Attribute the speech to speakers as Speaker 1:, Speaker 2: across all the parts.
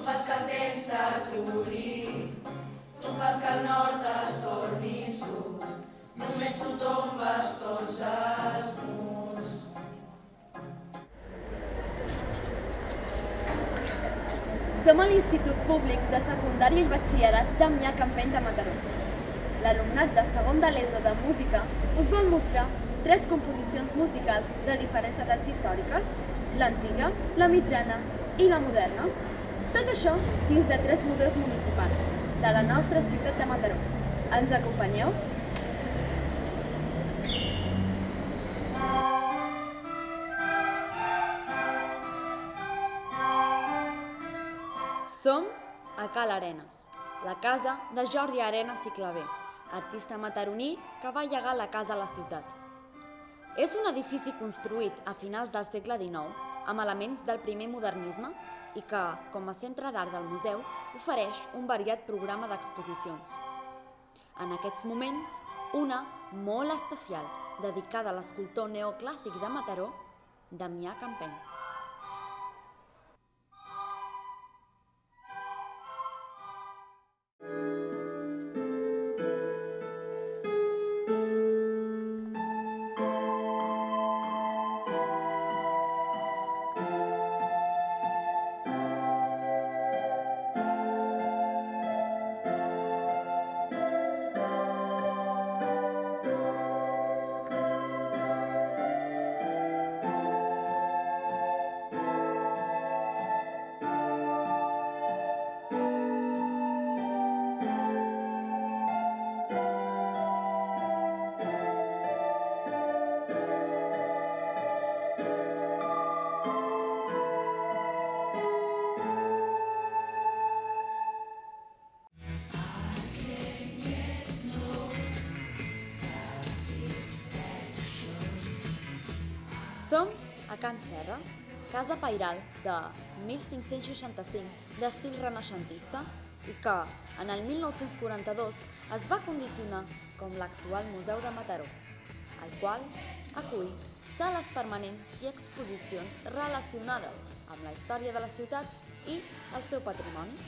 Speaker 1: fas que el temps s'aturi, tu fas que el nord es torni sud, només tu tombes tots els murs.
Speaker 2: Som a l'Institut Públic de Secundària i Batxillerat Damià Campeny de Mataró. L'alumnat de segon de l'ESO de música us vol mostrar 3 composicions musicals de diferents edats històriques, l'antiga, la mitjana i la moderna. Tot això dins de 3 museus municipals de la nostra ciutat de Mataró. Ens acompanyeu? Som a Cal Arenes, la casa de Jordi Arenes i Clavé, artista mataroní que va llegar la casa a la ciutat. És un edifici construït a finals del segle XIX amb elements del primer modernisme i que, com a centre d'art del museu, ofereix un variat programa d'exposicions. En aquests moments, una molt especial, dedicada a l'escultor neoclàssic de Mataró, Damià Campeny. Som a Can Serra, casa pairal de 1565 d'estil renaixentista i que, en el 1942, es va condicionar com l'actual Museu de Mataró, el qual acull sales permanents i exposicions relacionades amb la història de la ciutat i el seu patrimoni.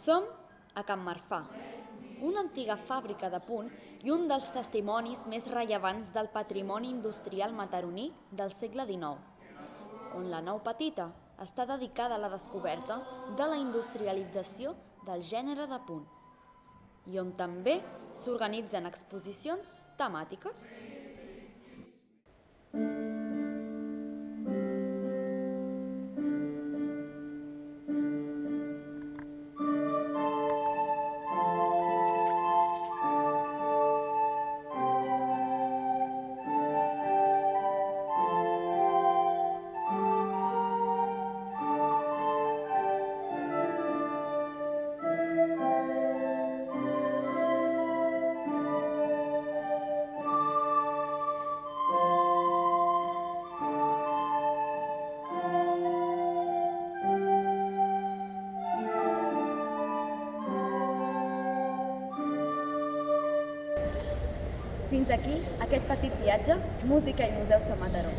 Speaker 2: Som a Can Marfà, una antiga fàbrica de punt i un dels testimonis més rellevants del patrimoni industrial mataroní del segle XIX, on la nau petita està dedicada a la descoberta de la industrialització del gènere de punt i on també s'organitzen exposicions temàtiques. Fins aquí aquest petit viatge Música i Museus a Mataró,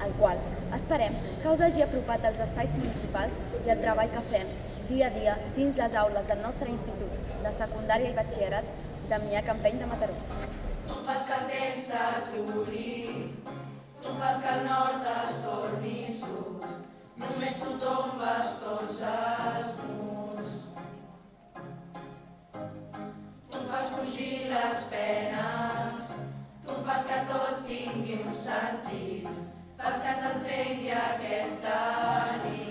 Speaker 2: el qual esperem que us hagi apropat als espais municipals i al treball que fem dia a dia dins les aules del nostre institut de secundària i batxillerat Damià Campeny de Mataró.
Speaker 1: Tu fas que el temps s'aturi, tu fas que el nord es torni sud, només tu tombes tots els murs. Tu fas fugir les penes, tu fas que tot tingui un sentit, fas que s'encengui aquesta nit.